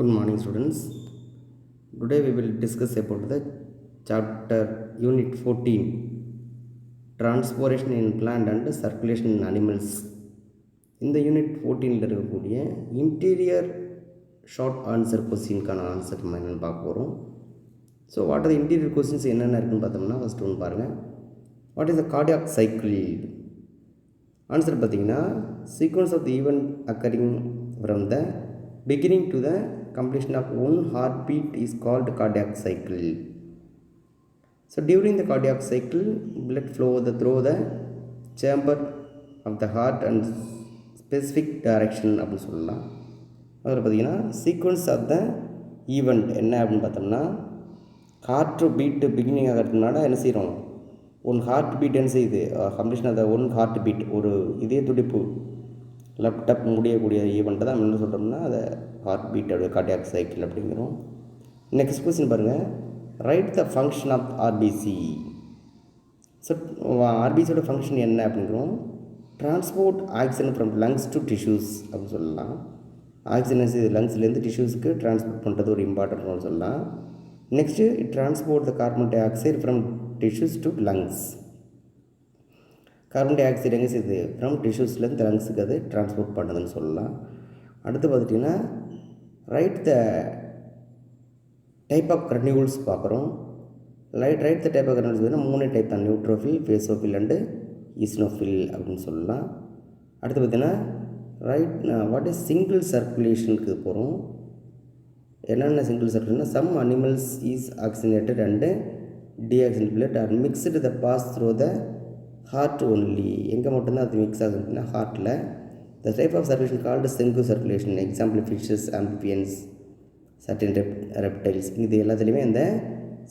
Good morning, students. Today we will discuss about the chapter unit 14, transpiration in plant and circulation in animals. இந்த unit 14ல் இருக்கக்கூடிய interior short answer கொஸ்டின்கான answer நம்ம என்னென்னு பார்க்க போகிறோம். So what are the interior questions என்னென்ன இருக்குன்னு பார்த்தோம்னா ஃபஸ்ட்டு ஒன்று பாருங்கள். What is the cardiac cycle? Answer பார்த்தீங்கன்னா sequence of the event occurring from the beginning to the completion of one heartbeat is called cardiac cycle. So during the cardiac cycle, blood flow through the chamber of the heart and specific direction அப்படின்னு சொல்லலாம். அதில் பார்த்தீங்கன்னா sequence of the event என்ன அப்படின்னு பார்த்தோம்னா heart beat beginning ஆகிறதுனால என்ன செய்கிறோம், ஒன் ஹார்ட் பீட் என்ன செய்யுது, completion of the one heart beat, ஒரு இதே துடிப்பு லேப்டாப் முடியக்கூடிய ஈவெண்ட்டை தான் நம்ம என்ன சொல்கிறோம்னா அதை ஹார்ட் பீட் அப்படி கார்டியாக் சைக்கிள் அப்படிங்கிறோம். நெக்ஸ்ட் கொஸ்டின் பாருங்கள். Write the function of RBC. So ஆர்பிசியோட ஃபங்க்ஷன் என்ன அப்படிங்கிறோம். Transport oxygen from lungs to tissues அப்படின்னு சொல்லலாம். ஆக்சிஜன் லங்ஸ்லேருந்து டிஷ்யூஸ்க்கு டிரான்ஸ்போர்ட் பண்ணுறது ஒரு இம்பார்ட்டன்ட் ரோல் சொல்லலாம். Next it transport the carbon dioxide from tissues to lungs. Carbon dioxide எங்கே செய்யுது, ஃப்ரம் டிஷ்யூஸ்லேருந்து லங்ஸுக்கு அது டிரான்ஸ்போர்ட் பண்ணுதுன்னு சொல்லலாம். அடுத்து பார்த்துட்டிங்கன்னா ரைட் த டைப் ஆஃப் கிரனியூல்ஸ் பார்க்குறோம். ரைட் த டைப் ஆஃப் கிரனியூல்ஸ் பார்த்தீங்கன்னா 3 டைப் தான், நியூட்ரோஃபில், பேசோஃபில் அண்டு ஈஸ்னோஃபில் அப்படின்னு சொல்லலாம். அடுத்து பார்த்திங்கன்னா ரைட் வாட் இஸ் சிங்கிள் சர்க்குலேஷனுக்கு போகிறோம். என்னென்ன single circulation, some animals is oxygenated and deoxygenated blood are mixed the pass through the heart only. எங்கே மட்டும்தான் அது மிக்ஸ் ஆகுதுன்னா ஹார்ட்டில். The type of circulation called single circulation. Example fishes, amphibians, certain reptiles. இது எல்லாத்துலேயுமே இந்த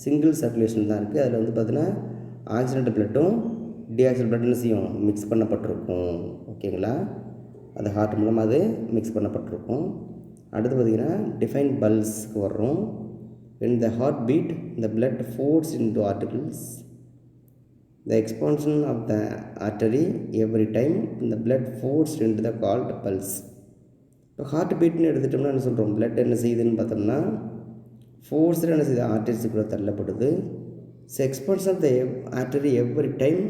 சிங்கிள் சர்க்குலேஷன் தான் இருக்குது. அதில் வந்து பார்த்தீங்கன்னா ஆக்சிஜனேட்டட் பிளட்டும் டீஆக்சிஜனேட்டட் பிளட்டும் செய்யும் மிக்ஸ் பண்ணப்பட்டிருக்கும். ஓகேங்களா, அது ஹார்ட் மூலமாக அது மிக்ஸ் பண்ணப்பட்டிருக்கும். அடுத்து பார்த்திங்கன்னா டிஃபைன் பல்ஸ்க்கு வர்றோம். when the heart beat the blood force into arteries, the expansion of the artery every time the blood forced into the called pulse. இப்போ ஹார்ட் பீட்னு எடுத்துட்டோம்னா என்ன சொல்கிறோம், பிளட் என்ன செய்யுதுன்னு பார்த்தோம்னா ஃபோர்ஸில் என்ன செய்யுது, ஆர்டரிஸுக்குள்ளே தள்ளப்படுது. So expansion of the artery every time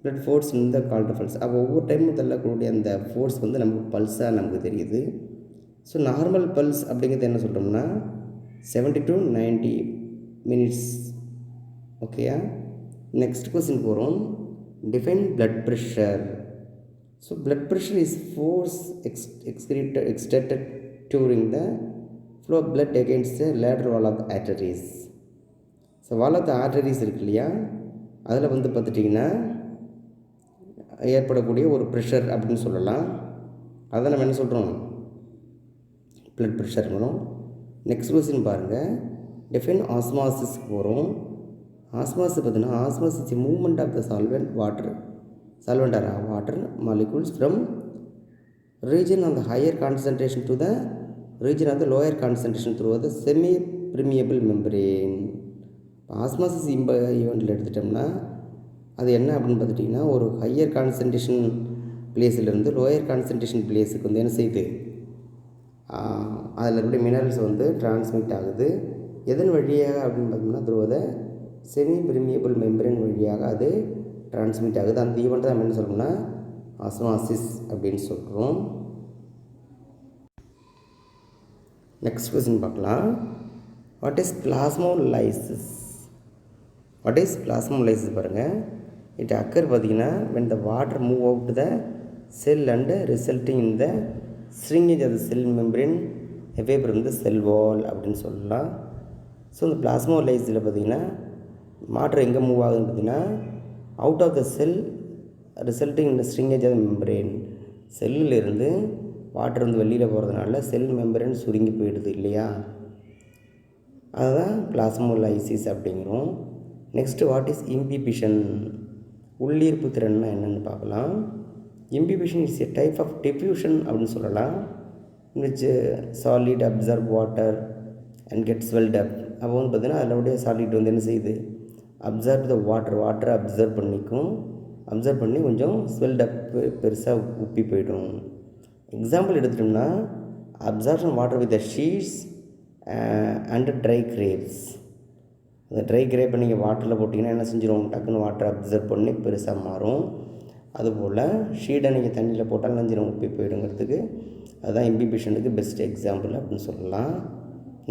blood force in the called pulse. அப்போ ஒவ்வொரு டைமும் தள்ளக்கூடிய அந்த ஃபோர்ஸ் வந்து நமக்கு பல்ஸாக நமக்கு தெரியுது. ஸோ நார்மல் பல்ஸ் அப்படிங்கிறது என்ன சொல்கிறோம்னா 70 to 90 minutes. ஓகேயா. நெக்ஸ்ட் கொஸ்டின் போகிறோம். Define blood pressure. So blood pressure is force exerted during the flow of blood against the lateral wall of the arteries. So wall of the arteries இருக்கு இல்லையா, அதில் வந்து பார்த்துட்டிங்கன்னா ஏற்படக்கூடிய ஒரு ப்ரெஷர் அப்படின்னு சொல்லலாம். அதை நம்ம என்ன சொல்கிறோம், பிளட் ப்ரெஷர் வரும். நெக்ஸ்ட் கொஸ்டின் பாருங்கள். டிஃபைன் ஆஸ்மாசிஸ்க்கு போகிறோம். ஆஸ்மாசிஸ் பார்த்தீங்கன்னா osmosis is movement of the solvent or water molecules from region of the higher concentration to the region of the lower concentration through the semi permeable membrane. Osmosis ஈவெண்ட்டில் எடுத்துட்டோம்னா அது என்ன அப்படின்னு பார்த்துட்டிங்கன்னா ஒரு ஹையர் கான்சன்ட்ரேஷன் பிளேஸிலேருந்து lower concentration பிளேஸுக்கு வந்து என்ன செய்யுது, அதில் இருக்கக்கூடிய மினரல்ஸ் வந்து டிரான்ஸ்மிட் ஆகுது. எதன் வழியாக அப்படின்னு பார்த்தோம்னா through the semi permeable membrane வழியாக அது டிரான்ஸ்மிட் ஆகுது. அந்த ஈவெண்ட்டை நம்ம என்ன சொல்கிறோம்னா ஆஸ்மாசிஸ் அப்படின்னு சொல்கிறோம். நெக்ஸ்ட் கொஸ்டின் பார்க்கலாம். What is plasmolysis? What is plasmolysis பாருங்கள். இட் அக்கர் பார்த்தீங்கன்னா when the water move out to the cell and resulting in the shrinkage of the cell membrane away from the cell wall அப்படின்னு சொல்லலாம். So இந்த பிளாஸ்மோலைசிஸில் பார்த்திங்கன்னா water எங்கே move ஆகுதுன்னு பார்த்திங்கன்னா out of the cell resulting இந்த shrinkage of membrane. செல்லிலிருந்து water வந்து வெளியில் போகிறதுனால செல் மெம்பரேன் சுருங்கி போயிடுது இல்லையா, அதுதான் பிளாஸ்மோலைசிஸ் அப்படிங்கிறோம். Next what is imbibition? உள்ளீர்ப்பு திறன்னா என்னென்னு பார்க்கலாம். Imbibition is a type of diffusion அப்படின்னு சொல்லலாம். Which solid absorb water and get swelled up. அப்போ வந்து பார்த்திங்கன்னா அதனுடைய சாலிட் வந்து என்ன செய்யுது, அப்சர்வ் த வாட்டரை அப்சர்வ் பண்ணிக்கும். அப்சர்வ் பண்ணி கொஞ்சம் ஸ்வெல்ட் அப் பெருசாக உப்பி போய்டும். எக்ஸாம்பிள் எடுத்துட்டோம்னா absorption water with the sheets and try grapes. அந்த ட்ரை கிரேப்பை நீங்கள் வாட்டரில் போட்டிங்கன்னா என்ன செஞ்சிடும், டக்குன்னு வாட்டரை அப்சர்வ் பண்ணி பெருசாக மாறும். அதுபோல் ஷீடை நீங்கள் தண்ணியில் போட்டாலும் நஞ்சிடும் உப்பி போயிடுங்கிறதுக்கு அதுதான் இம்பிபிஷனுக்கு பெஸ்ட் எக்ஸாம்பிள் அப்படின்னு சொல்லலாம்.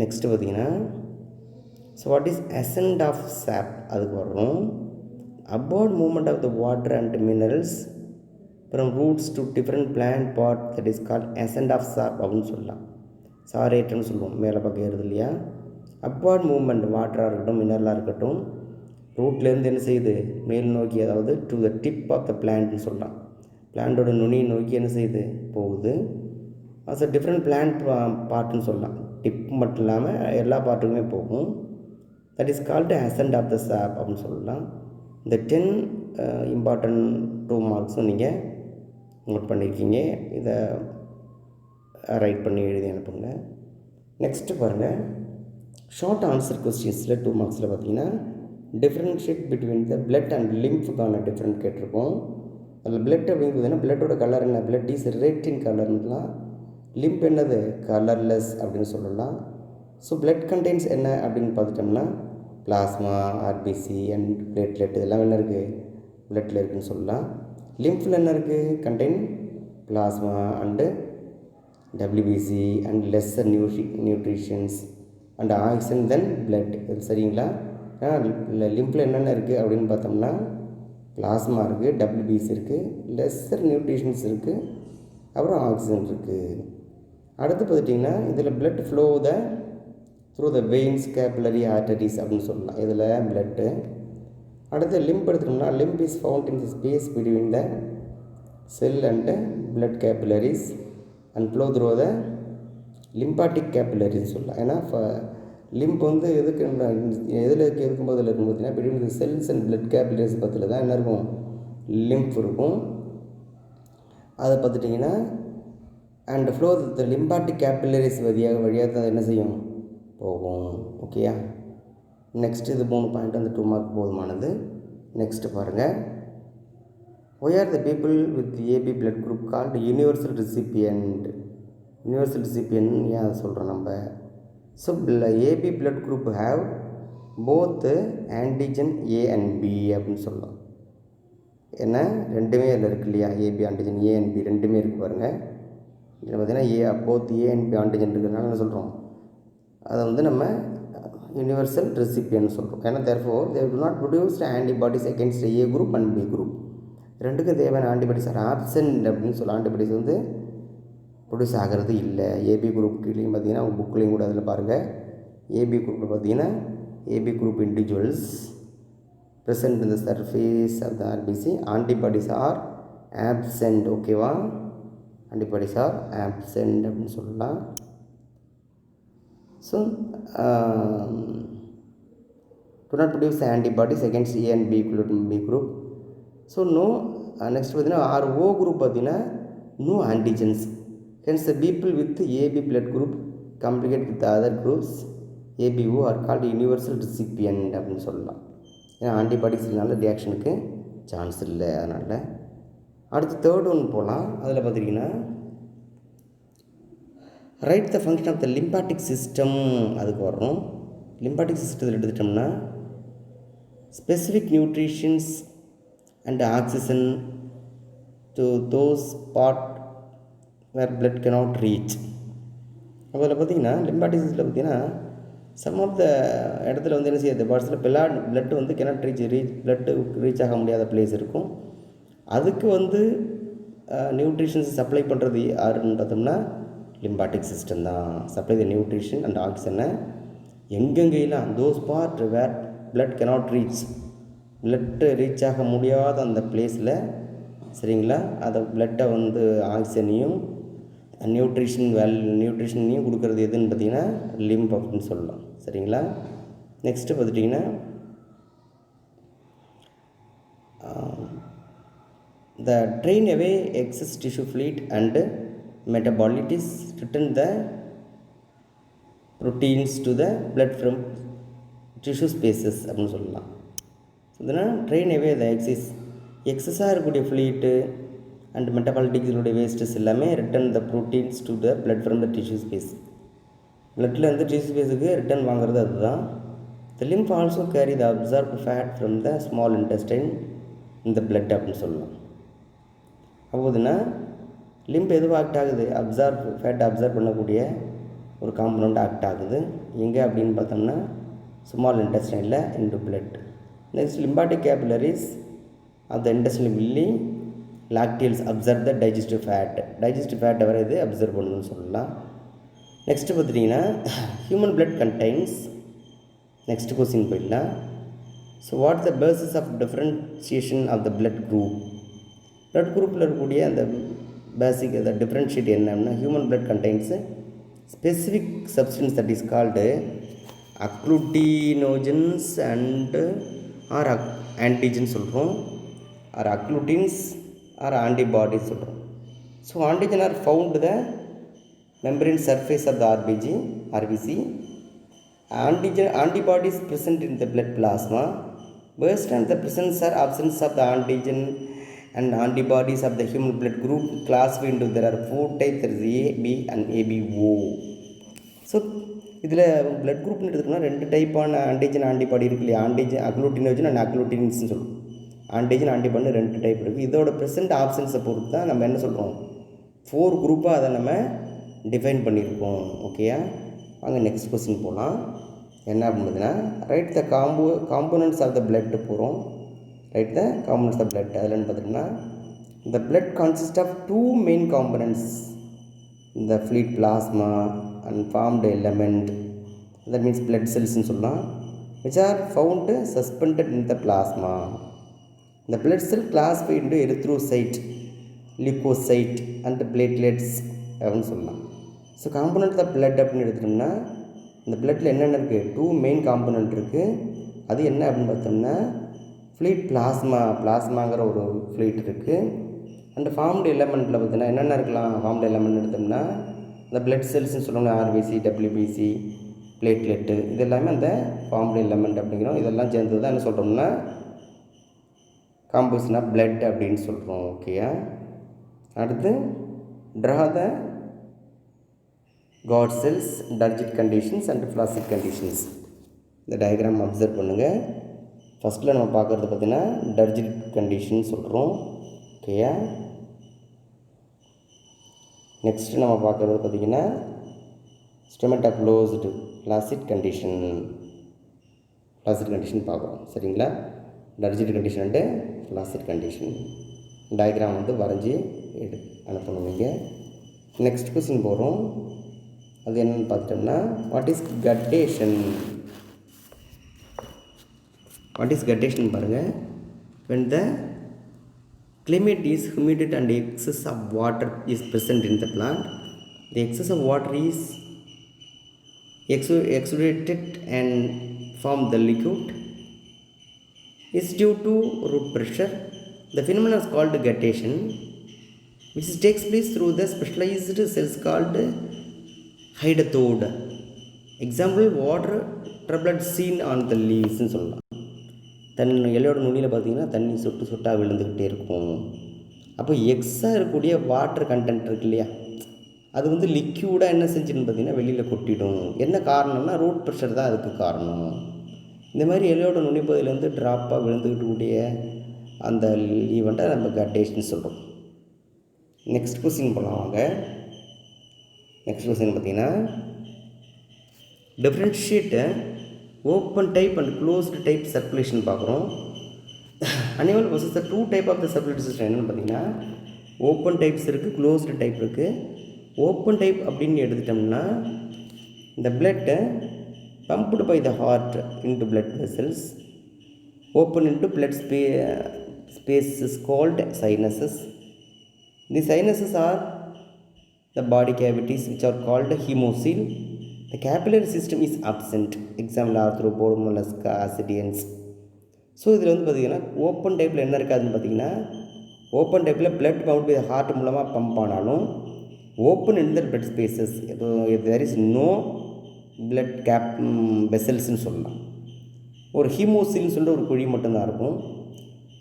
நெக்ஸ்ட்டு பார்த்திங்கன்னா so what is ascent of sap, அதுக்கு வரும் about movement of the water and minerals from roots to different plant part that is called ascent of sap அப்படின்னு சொல்லலாம். சாரேட்டன்னு சொல்லுவோம், மேலே பக்கம் ஏறுது இல்லையா. அப்வார்ட் மூமெண்ட் வாட்டராக இருக்கட்டும் மினரலாக இருக்கட்டும் ரூட்லேருந்து என்ன செய்யுது மேல் நோக்கி, அதாவது to the tip of the பிளான்ட்னு சொல்லலாம். பிளான்ட்டோட நுனி நோக்கி என்ன செய்யுது போகுது. அஸ் அ டிஃப்ரெண்ட் பிளான்ட் பார்ட்டுன்னு சொல்லலாம். டிப் மட்டும் இல்லாமல் எல்லா பார்ட்டுக்குமே போகும். That is called ascent of the sap அப்படின்னு சொல்லலாம். இந்த 10 இம்பார்ட்டன்ட் 2 மார்க்ஸும் நீங்கள் நோட் பண்ணியிருக்கீங்க. இதை ரைட் பண்ணி எழுதி அனுப்புங்க. நெக்ஸ்ட்டு பாருங்கள், ஷார்ட் ஆன்சர் கொஸ்டின்ஸில் 2 மார்க்ஸில் பார்த்தீங்கன்னா differentiate between the blood and லிம்ஃபுக்கான டிஃப்ரெண்ட் கேட்டிருக்கோம். அதில் பிளட் அப்படிங்கிறதுனா பிளட்டோட கலர் என்ன, பிளட் இஸ் ரெட் இன் கலர்லாம். லிம்ப் என்னது, கலர்லெஸ் அப்படின்னு சொல்லலாம். ஸோ பிளட் கண்டெய்ன்ஸ் என்ன அப்படின்னு பார்த்துட்டோம்னா பிளாஸ்மா, ஆர்பிசி அண்ட் பிளேட்லெட் இதெல்லாம் என்ன இருக்குது பிளட்டில் இருக்குதுன்னு சொல்லலாம். லிம்ஃபில் என்ன இருக்குது, contain plasma and WBC and lesser nutritions and oxygen then blood. இது சரிங்களா. லிம்பில் என்னென்ன இருக்குது அப்படின்னு பார்த்தோம்னா பிளாஸ்மா இருக்குது, டபிள்யூபிசி இருக்குது, லெஸ்ஸர் நியூட்ரிஷன்ஸ் இருக்குது, அப்புறம் ஆக்சிஜன் இருக்குது. அடுத்து பார்த்துட்டிங்கன்னா இதில் blood flow through the veins, capillary, arteries அப்படின்னு சொல்லலாம். இதில் பிளட்டு. அடுத்து லிம்ப் எடுத்துட்டோம்னா lymph is found in the space between the cell and blood capillaries and flow through the lymphatic கேபிலரின்னு சொல்லலாம். ஏன்னா லிம்ப் வந்து எதுக்கு எதில் இருக்கும்போது இதில் இருக்கும் பார்த்தீங்கன்னா between cells and blood capillaries பக்கத்தில் தான் என்ன இருக்கும் லிம்ப் இருக்கும். அதை பார்த்துட்டிங்கன்னா and flow the lymphatic capillaries வழியாக தான் என்ன செய்யும் போகும். ஓகேயா. நெக்ஸ்ட் இது 3 பாயிண்ட் அந்த 2 மார்க் போதுமானது. நெக்ஸ்ட்டு பாருங்கள், why are the people with AB blood group called universal recipient. Universal recipient ஏன் அதை சொல்கிறோம் நம்ம. So AB blood group have both antigen A and B அப்படின்னு சொல்லலாம். ஏன்னா ரெண்டுமே அதில் இருக்குது இல்லையா, AB antigen A and B ரெண்டுமே இருக்குது பாருங்கள். இதில் பார்த்தீங்கன்னா both A and B antigen இருக்கிறதுனால என்ன சொல்கிறோம், அதை வந்து நம்ம யூனிவர்சல் ரெசிபியன்ட் சொல்கிறோம். ஏன்னா therefore they do not produce antibodies against A group and B group. ரெண்டுக்கும் தேவையான ஆன்டிபாடிஸ் ஆர் ஆப்சென்ட் அப்படின்னு சொல்ல ஆன்டிபாடிஸ் வந்து ப்ரொடியூஸ் ஆகிறது இல்லை. ஏபி குரூப் கீழேயும் பார்த்தீங்கன்னா அவங்க புக்லேயும் கூட அதில் பாருங்கள். ஏபி குரூப்பில் பார்த்தீங்கன்னா AB group individuals present in the surface of the RBC, antibodies are absent. ஓகேவா, antibodies are absent அப்படின்னு சொல்லலாம். So do not produce antibodies against A and B group. So no. Next பார்த்தீங்கன்னா RO குரூப் பார்த்தீங்கன்னா no antigens. Hence the people with AB blood group communicate with the other groups ABO are called universal recipient அப்படின்னு சொல்லலாம். ஏன்னா ஆன்டிபாடிஸ்னால ரியாக்ஷனுக்கு chance இல்லை. அதனால் அடுத்து third one போகலாம். அதில் பார்த்திங்கன்னா right the function of the lymphatic system அதுக்கு வரும். லிம்பாட்டிக் சிஸ்டத்தில் எடுத்துட்டோம்னா specific nutritions and oxygen to those part where blood cannot reach. அதில் பார்த்திங்கன்னா லிம்பாட்டிக் சிஸ்டத்தில் பார்த்திங்கன்னா சம் ஆஃப் த இடத்துல வந்து என்ன செய்யாது பார்ட்ஸில் பிளட் வந்து கெனாட் பிளட்டு ரீச் ஆக முடியாத பிளேஸ் இருக்கும். அதுக்கு வந்து நியூட்ரிஷன்ஸ் சப்ளை பண்ணுறது யாருன்னு பார்த்தோம்னா லிம்பாட்டிக் சிஸ்டம் தான். சப்ளை த நியூட்ரிஷன் அண்ட் ஆக்சிஜனை எங்கெங்கெல்லாம் those part where blood cannot blood reach ஆக முடியாத அந்த பிளேஸில் சரிங்களா, அதை பிளட்டை வந்து ஆக்சிஜனையும் நியூட்ரிஷனையும் கொடுக்குறது எதுன்னு பார்த்தீங்கன்னா லிம்ப் அப்படின்னு சொல்லலாம். சரிங்களா. நெக்ஸ்ட்டு பார்த்துட்டிங்கன்னா the drain away excess tissue fluid and metabolites return the proteins to the blood from tissue spaces அப்படின்னு சொல்லலாம். இதனால் ட்ரெயின் அவே த எக்ஸஸாக இருக்கக்கூடிய ஃப்ளூயிட்டு அண்ட் மெட்டபாலிட்டிக்ஸோடைய வேஸ்டஸ் எல்லாமே return the proteins to the blood from the tissue space. பிளட்லேருந்து tissue ஸ்பேஸுக்கு return வாங்குறது அதுதான். The lymph also carry the absorbed fat from the small intestine இந்த பிளட் அப்படின்னு சொல்லலாம். அப்போதுன்னா லிம்ப் எதுவும் ஆக்ட் ஆகுது, ஃபேட்டை அப்சர்வ் பண்ணக்கூடிய ஒரு காம்பனண்ட் ஆக்ட் ஆகுது. எங்கே அப்படின்னு பார்த்தோம்னா ஸ்மால் இன்டெஸ்டைனில் into blood. Next lymphatic capillaries of the intestine villi lacteals absorb the digestive ஃபேட்டை வர இது அப்சர்வ் பண்ணுதுன்னு சொல்லலாம். நெக்ஸ்ட்டு பார்த்துட்டிங்கன்னா human blood contains. Next question போயிடலாம். So what the basis of differentiation of the blood குரூப்பில் இருக்கக்கூடிய அந்த பேசிக் அந்த டிஃப்ரென்ஷியேட் என்னன்னா human blood contains specific substance that is called agglutinogens and or antigen சொல்கிறோம், ஆர் அக்ளூட்டின்ஸ் ஆர் ஆன்டிபாடிஸ் சொல்கிறோம். So antigen are found the membrane surface of the RBC. Antibodies present in the blood plasma based on the presence or absence of the antigen and antibodies of the human blood group classified into there are 4 types, there is A, B and ABO. So இதில் blood குரூப்னு எடுத்துக்கோன்னா 2 டைப்பான antigen antibody இருக்கு இல்லையா, அக்ளூட்டினோஜன் and அக்ளூட்டின்ஸ்னு சொல்லுவோம். Antigen antibody 2 type இருக்குது. இதோட present ஆப்ஷன்ஸை பொறுத்து தான் நம்ம என்ன சொல்கிறோம் 4 குரூப்பாக அதை நம்ம டிஃபைன் பண்ணியிருக்கோம். ஓகேயா, வாங்க நெக்ஸ்ட் கொஸ்டின் போகலாம். என்ன அப்படின்னா right the components of the blood போகிறோம். Right the components of blood. அதில் என்ன பார்த்திங்கன்னா இந்த blood consist of 2 main components, இந்த fluid plasma and formed element, that means blood செல்ஸ்ன்னு சொல்லலாம், which are found suspended in the plasma. The blood cell classified into erythrocyte, leukocyte and platelets அப்படின்னு சொல்லலாம். So component of blood அப்படின்னு எடுத்துட்டோம்னா இந்த பிளட்டில் என்னென்ன இருக்குது 2 மெயின் காம்போனன்ட் இருக்குது. அது என்ன அப்படின்னு பார்த்தோம்னா ஃப்ளூயிட் பிளாஸ்மாங்கிற ஒரு ஃப்ளூயிட் இருக்குது. அண்ட் ஃபார்ம்டு எலமெண்ட்டில் பார்த்தீங்கன்னா என்னென்ன இருக்கலாம், ஃபார்ம்டு எலமெண்ட் எடுத்தோம்னா இந்த பிளட் செல்ஸ்ன்னு சொல்லுவாங்க, ஆர்பிசி, டபிள்யூபிசி, பிளேட்லெட்டு, இது எல்லாமே அந்த ஃபார்ம்டு எலமெண்ட் அப்படிங்கிறோம். இதெல்லாம் சேர்ந்து தான் என்ன சொல்கிறோம்னா காம்போசிஷன் ஆஃப் பிளட் அப்படின்னு சொல்கிறோம். ஓகேயா, அடுத்து draw the God cells, Dargit conditions and Flaccid conditions. இந்த டயக்ராம் அப்சர்வ் பண்ணுங்கள். ஃபஸ்ட்டில் நம்ம பார்க்குறது பார்த்திங்கன்னா Dargit condition சொல்கிறோம். ஓகேயா, நெக்ஸ்ட்டு நம்ம பார்க்குறது பார்த்திங்கன்னா ஸ்டெமட்டா க்ளோஸ்டு Flaccid condition பார்க்குறோம். சரிங்களா, Dargit condition and Flaccid condition diagram வந்து வரைஞ்சி அனுப்பணும். நீங்கள் நெக்ஸ்ட் கொஸ்டின் போகிறோம். அது என்னென்னு பார்த்துட்டோம்னா வாட் இஸ் கட்டேஷன் பாருங்கள். when the climate is humid and excess of water is present in the plant, the excess of water is exudated and form the liquid is due to root pressure. The phenomenon is called guttation, which takes place through the specialized cells called hydathode. Example, water troubled seen on the leaves ன்னு சொல்லலாம். இலையோட நுனியில் பார்த்தீங்கன்னா தண்ணி சொட்டு சொட்டாக விழுந்துக்கிட்டே இருக்கும். அப்போ எக்ஸாக இருக்கக்கூடிய வாட்டர் கண்டென்ட் இருக்கு இல்லையா, அது வந்து லிக்யூடாக என்ன செஞ்சுன்னு பார்த்தீங்கன்னா வெளியில் கொட்டிடும். என்ன காரணம்னா ரூட் ப்ரெஷர் தான் அதுக்கு காரணம். இந்த மாதிரி இலையோட நுனிப்பகுதியில் வந்து ட்ராப்பாக விழுந்துக்கிட்டு கூடிய அந்த ஈவெண்ட்டை நம்ம கட்டேஷன் சொல்கிறோம். நெக்ஸ்ட் கொஸ்டின் போகலாம் வாங்க. நெக்ஸ்ட் கொஸ்டின் பார்த்தீங்கன்னா differentiate open type and closed type circulation பார்க்குறோம். Animal possess 2 type of the circulatory system என்னென்னு பார்த்தீங்கன்னா ஓப்பன் டைப்ஸ் இருக்குது, க்ளோஸ்டு டைப் இருக்குது. ஓப்பன் டைப் அப்படின்னு எடுத்துட்டோம்னா இந்த பிளட்டை pumped by the heart into blood vessels, open into blood space is called sinuses. The sinuses are the body cavities which are called hemocoel. The capillary system is absent. Example arthropod, mollusca, ascidians. So இதில் வந்து பார்த்திங்கன்னா open டைப்பில் என்ன இருக்காதுன்னு பார்த்திங்கன்னா open டைப்பில் blood pound by heart மூலமாக pump ஆனாலும் open in the blood spaces there is no blood வெசல்ஸ்ன்னு சொல்லலாம். ஒரு ஹீமோசில்னு சொல்லிட்டு ஒரு குழி மட்டும்தான் இருக்கும்.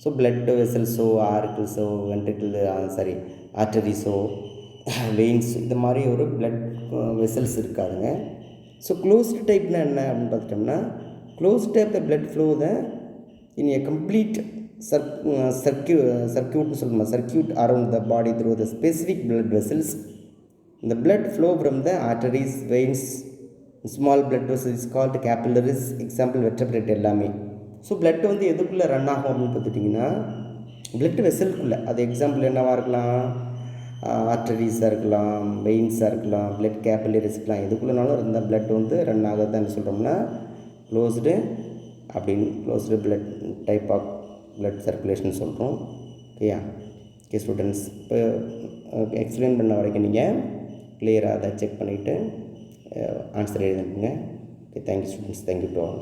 ஸோ பிளட் வெசல்ஸோ ஆர்கிள்ஸோ ஆர்டரிஸோ வெயின்ஸ் இந்த மாதிரி ஒரு பிளட் வெசல்ஸ் இருக்காதுங்க. ஸோ க்ளோஸ்டு டைப்னா என்ன அப்படின்னு பார்த்துட்டோம்னா closed type the blood flow the in a complete சர்க்கியூட்னு சொல்லணுமா circuit around the body through the specific blood vessels இந்த blood flow from the arteries veins small blood vessel is called capillaries example vertebrate எல்லாமே. So blood வந்து எதுக்குள்ளே run ஆகும் அப்படின்னு பார்த்துட்டிங்கன்னா blood வெசலுக்குள்ளே. அது example என்னவாக இருக்கலாம், ஆர்டரிஸாக இருக்கலாம், வெயின்ஸாக இருக்கலாம், பிளட் கேபிலரிஸ்லாம் எதுக்குள்ளனாலும் இருந்தால் பிளட் வந்து ரன் ஆகுதுன்னு சொல்கிறோம்னா க்ளோஸ்டு அப்படின்னு closed blood type of blood circulation சொல்கிறோம். ஓகேயா? ஓகே ஸ்டூடெண்ட்ஸ், இப்போ எக்ஸ்பிளைன் பண்ண வரைக்கும் நீங்கள் கிளியராக அதை செக் பண்ணிவிட்டு ஆன்சர் எழுதுங்க. Okay, thank you students, thank you to all.